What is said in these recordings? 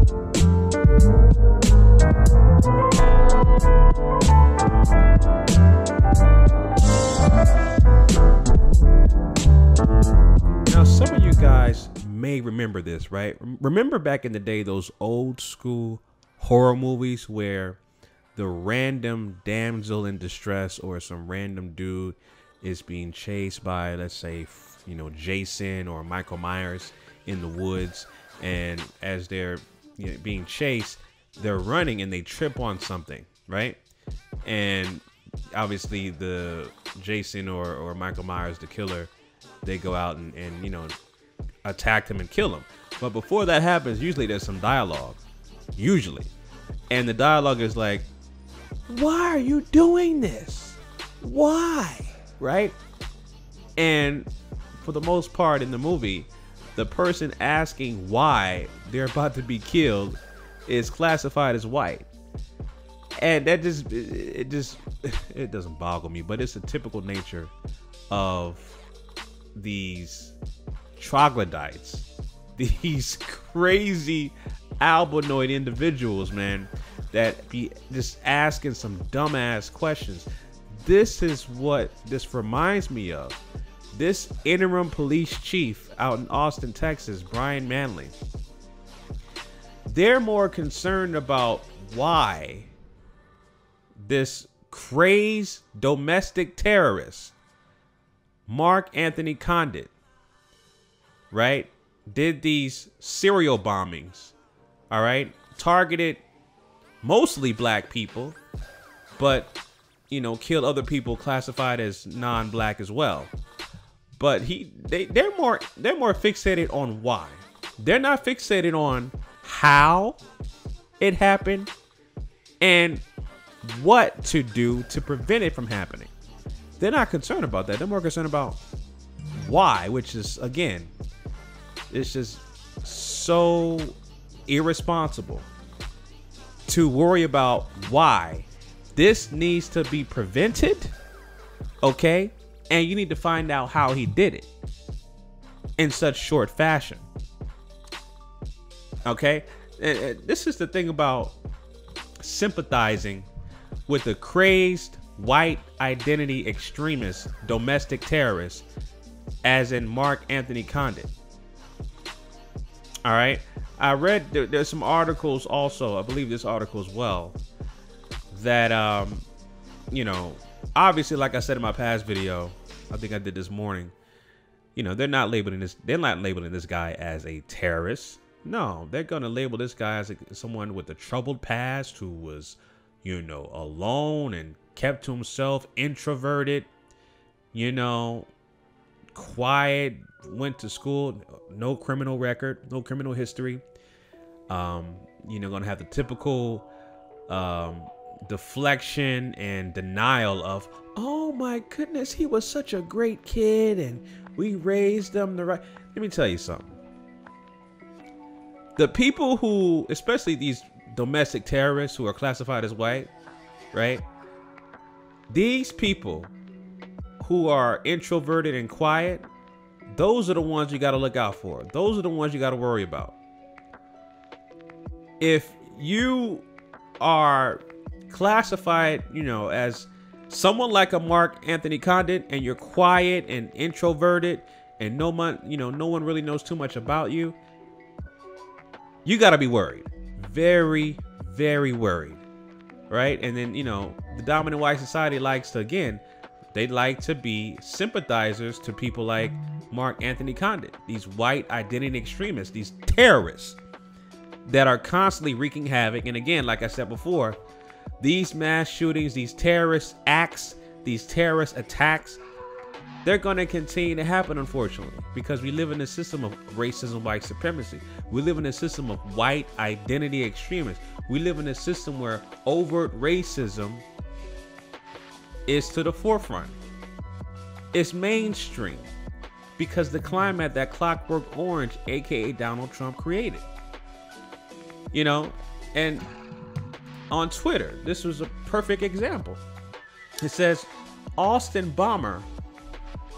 Now, some of you guys may remember this, right? Remember back in the day, those old school horror movies where the random damsel in distress or some random dude is being chased by, let's say, you know, Jason or Michael Myers in the woods, and as they're, you know, being chased, they're running and they trip on something, right? And obviously the Jason or Michael Myers, the killer, they go out and you know, attack them and kill them. But before that happens, usually there's some dialogue, usually, and the dialogue is like, why are you doing this? Why? Right? And for the most part in the movie, the person asking why they're about to be killed is classified as white. And that it doesn't boggle me, but it's a typical nature of these troglodytes, these crazy albinoid individuals, man, that be just asking some dumbass questions. This is what this reminds me of. This interim police chief out in Austin, Texas, Brian Manley, they're more concerned about why this crazed domestic terrorist, Mark Anthony Condit, right, did these serial bombings, all right, targeted mostly black people, but, you know, killed other people classified as non-black as well. But they're more fixated on why. They're not fixated on how it happened and what to do to prevent it from happening. They're not concerned about that. They're more concerned about why, which is, again, it's just so irresponsible to worry about why. This needs to be prevented, okay? And you need to find out how he did it in such short fashion, okay? This is the thing about sympathizing with a crazed white identity extremist, domestic terrorist, as in Mark Anthony Condit. All right, I read there's some articles also, I believe this article as well, that you know, obviously, like I said in my past video, I think I did this morning, you know, they're not labeling this guy as a terrorist. No, they're gonna label this guy as someone with a troubled past who was, you know, alone and kept to himself, introverted, you know, quiet, went to school, no criminal record, no criminal history. You know, gonna have the typical deflection and denial of, oh my goodness, he was such a great kid and we raised him the right. Let me tell you something. The people who, especially these domestic terrorists who are classified as white, right? These people who are introverted and quiet, those are the ones you got to look out for. Those are the ones you got to worry about. If you are classified, you know, as someone like a Mark Anthony Condit, and you're quiet and introverted and no one really knows too much about you, you got to be worried. Very, very worried, right? And then, you know, the dominant white society likes to, again, they like to be sympathizers to people like Mark Anthony Condit, these white identity extremists, these terrorists that are constantly wreaking havoc. And again, like I said before, these mass shootings, these terrorist acts, these terrorist attacks, they're going to continue to happen, unfortunately, because we live in a system of racism, white supremacy. We live in a system of white identity extremists. We live in a system where overt racism is to the forefront. It's mainstream because the climate that Clockwork Orange, aka Donald Trump, created. You know, and on Twitter, this was a perfect example. It says, Austin bomber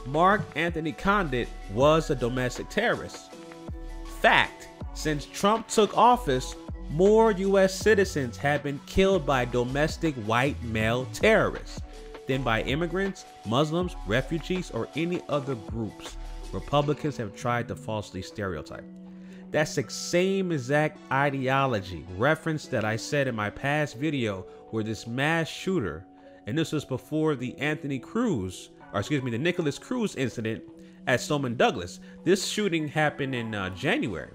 Mark Anthony Condit was a domestic terrorist. Fact, since Trump took office, more U.S. citizens have been killed by domestic white male terrorists than by immigrants, Muslims, refugees, or any other groups Republicans have tried to falsely stereotype. That's the same exact ideology reference that I said in my past video where this mass shooter, and this was before the the Nicholas Cruz incident at Stoneman Douglas. This shooting happened in January,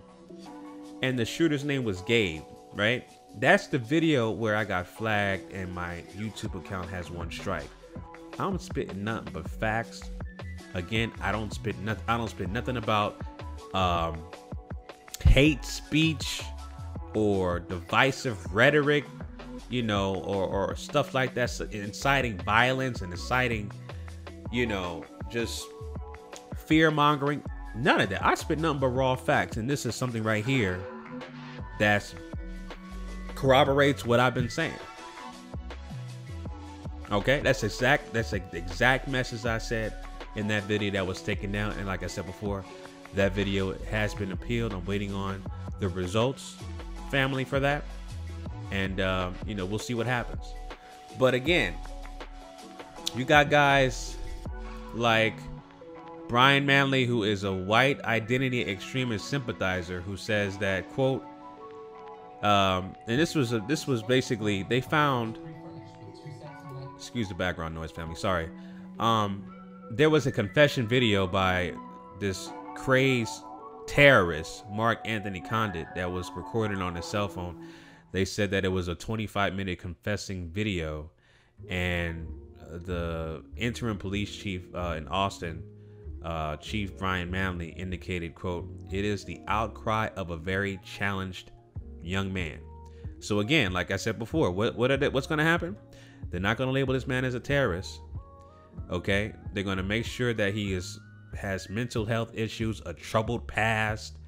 and the shooter's name was Gabe, right? That's the video where I got flagged and my YouTube account has 1 strike. I'm spitting nothing but facts. Again, I don't spit nothing about hate speech or divisive rhetoric, you know, or stuff like that, inciting violence and inciting, you know, just fear mongering. None of that. I spit nothing but raw facts, and this is something right here that corroborates what I've been saying. Okay, that's the exact message I said in that video that was taken down. And like I said before, that video has been appealed. I'm waiting on the results, family, for that. And you know, we'll see what happens. But again, you got guys like Brian Manley, who is a white identity extremist sympathizer, who says that, quote, and this was basically, they found, excuse the background noise, family, sorry. There was a confession video by this crazed terrorist, Mark Anthony Condit, that was recorded on his cell phone. They said that it was a 25-minute confessing video, and the interim police chief in Austin, Chief Brian Manley, indicated, quote, "It is the outcry of a very challenged young man." So again, like I said before, what's going to happen? They're not going to label this man as a terrorist. Okay, they're going to make sure that he has mental health issues, a troubled past.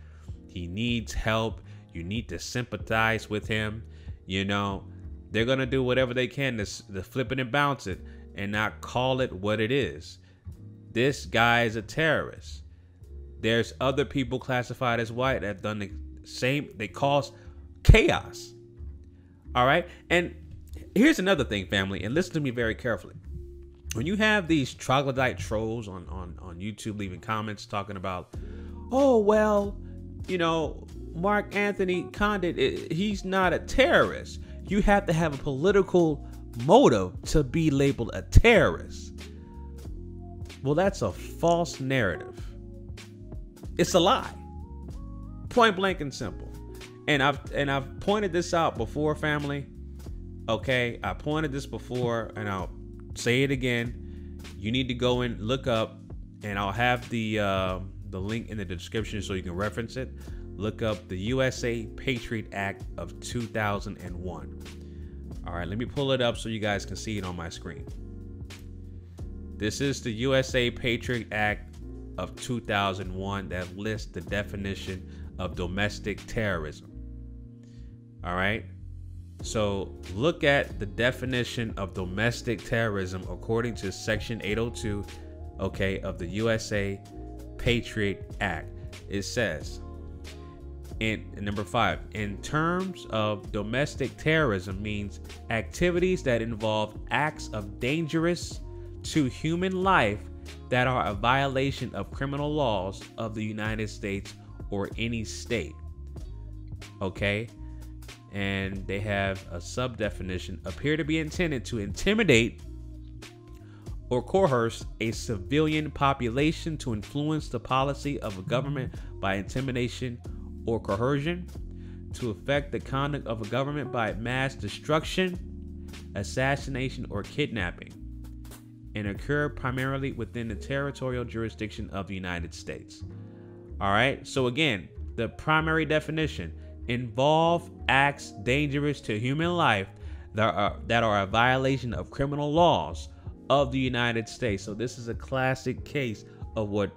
He needs help. You need to sympathize with him. You know, they're going to do whatever they can to flip it and bounce it and not call it what it is. This guy is a terrorist. There's other people classified as white that have done the same. They cause chaos. All right. And here's another thing, family, and listen to me very carefully. When you have these troglodyte trolls on YouTube leaving comments talking about, oh, well, you know, Mark Anthony Condit, he's not a terrorist. You have to have a political motive to be labeled a terrorist. Well, that's a false narrative. It's a lie. Point blank and simple. And I've pointed this out before, family. Okay, I pointed this before, and I'll say it again. You need to go and look up, and I'll have the link in the description so you can reference it. Look up the USA Patriot Act of 2001. All right, let me pull it up so you guys can see it on my screen. This is the USA Patriot Act of 2001 that lists the definition of domestic terrorism. All right. So look at the definition of domestic terrorism according to Section 802, okay, of the USA Patriot Act. It says, in number 5, in terms of domestic terrorism means activities that involve acts of dangerous to human life that are a violation of criminal laws of the United States or any state. Okay. And they have a sub-definition, appear to be intended to intimidate or coerce a civilian population to influence the policy of a government by intimidation or coercion, to affect the conduct of a government by mass destruction, assassination, or kidnapping, and occur primarily within the territorial jurisdiction of the United States. All right. So again, the primary definition: involve acts dangerous to human life that are a violation of criminal laws of the United States. So this is a classic case of what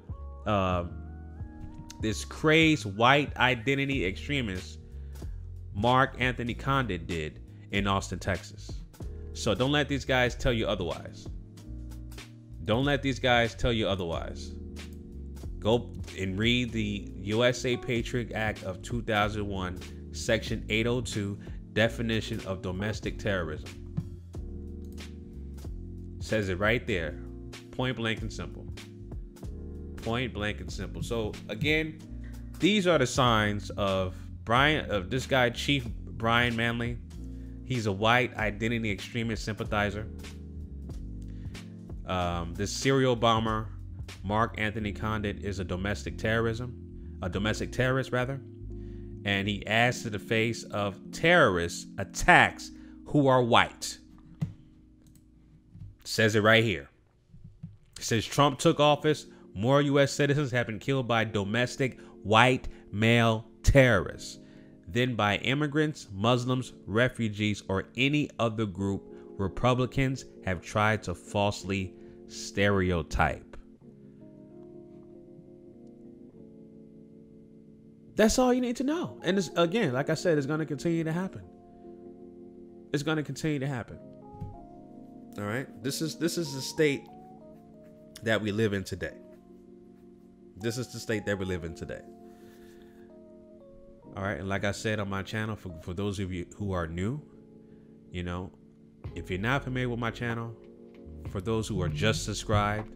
this crazed white identity extremist Mark Anthony Condit did in Austin, Texas. So don't let these guys tell you otherwise. Don't let these guys tell you otherwise. Go and read the USA Patriot Act of 2001 Section 802, definition of domestic terrorism. Says it right there. Point blank and simple. Point blank and simple. So again, these are the signs of this guy, Chief Brian Manley. He's a white identity extremist sympathizer. This serial bomber, Mark Anthony Condit, is a domestic terrorist rather. And he adds to the face of terrorist attacks who are white. Says it right here. It says Trump took office, more U.S. citizens have been killed by domestic white male terrorists than by immigrants, Muslims, refugees, or any other group Republicans have tried to falsely stereotype. That's all you need to know. And this, again, like I said, it's going to continue to happen. It's going to continue to happen. All right. This is the state that we live in today. This is the state that we live in today. All right. And like I said on my channel, for those of you who are new, you know, if you're not familiar with my channel, for those who are just subscribed,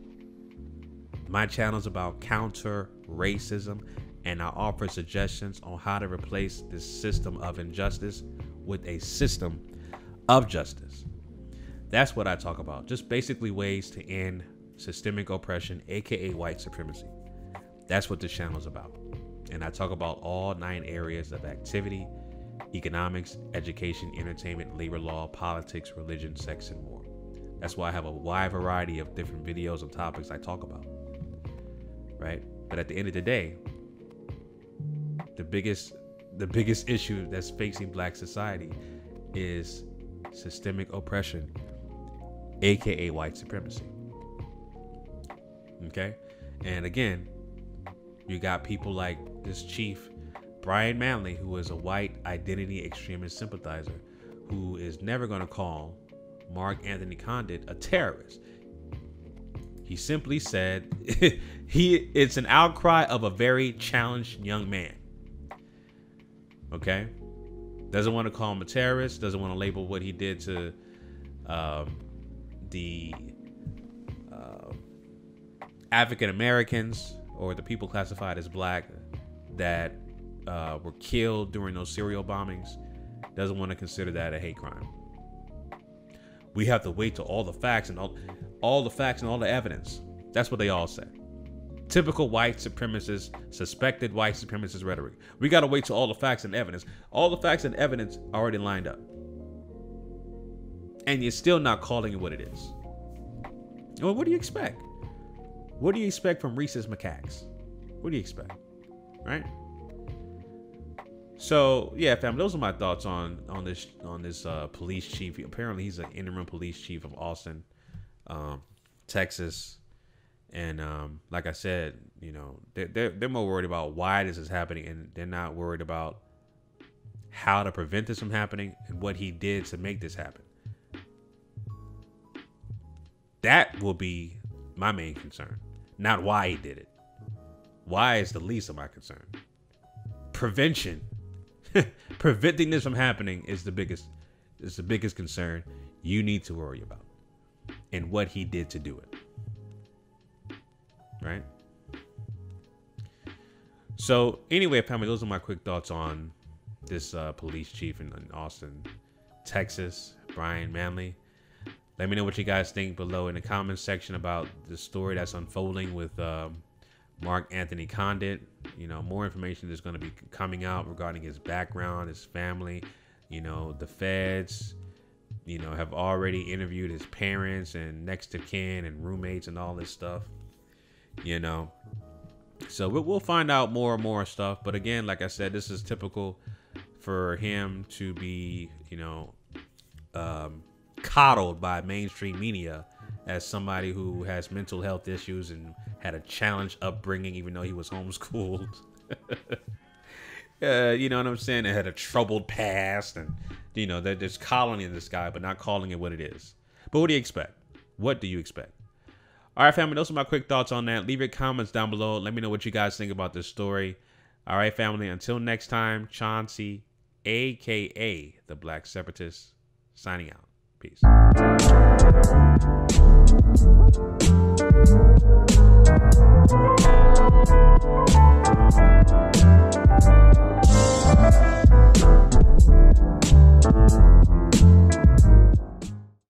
my channel is about counter racism, and I offer suggestions on how to replace this system of injustice with a system of justice. That's what I talk about. Just basically ways to end systemic oppression, aka white supremacy. That's what this channel is about. And I talk about all 9 areas of activity: economics, education, entertainment, labor law, politics, religion, sex, and more. That's why I have a wide variety of different videos and topics I talk about. Right? But at the end of the day, the biggest issue that's facing black society is systemic oppression, aka white supremacy. Okay? And again, you got people like this Chief Brian Manley, who is a white identity extremist sympathizer, who is never going to call Mark Anthony Condit a terrorist. He simply said it's an outcry of a very challenged young man. Okay? Doesn't want to call him a terrorist, doesn't want to label what he did to the African Americans or the people classified as black that were killed during those serial bombings. Doesn't want to consider that a hate crime. We have to wait till all the facts and all the facts and all the evidence. That's what they all say. Typical white supremacist, suspected white supremacist rhetoric. We got to wait till all the facts and evidence. All the facts and evidence are already lined up. And you're still not calling it what it is. Well, what do you expect? What do you expect from rhesus macaques? What do you expect? Right? So yeah, fam, those are my thoughts on this police chief. Apparently he's an interim police chief of Austin, Texas. And like I said, you know, they're more worried about why this is happening, and they're not worried about how to prevent this from happening and what he did to make this happen. That will be my main concern, not why he did it. Why is the least of my concern. Prevention, preventing this from happening is the biggest concern you need to worry about, and what he did to do it. Right? So anyway, family, those are my quick thoughts on this police chief in Austin, Texas, Brian Manley. Let me know what you guys think below in the comments section about the story that's unfolding with Mark Anthony Condit. You know, more information is going to be coming out regarding his background, his family. You know, the feds, you know, have already interviewed his parents and next of kin and roommates and all this stuff. You know, so we'll find out more and more stuff. But again, like I said, this is typical for him to be, you know, coddled by mainstream media as somebody who has mental health issues and had a challenged upbringing, even though he was homeschooled. You know what I'm saying? They had a troubled past, and you know, they're just coddling this guy, but not calling it what it is. But what do you expect? What do you expect? All right, family, those are my quick thoughts on that. Leave your comments down below. Let me know what you guys think about this story. All right, family, until next time, Chauncey aka the Black Separatists, signing out. Peace.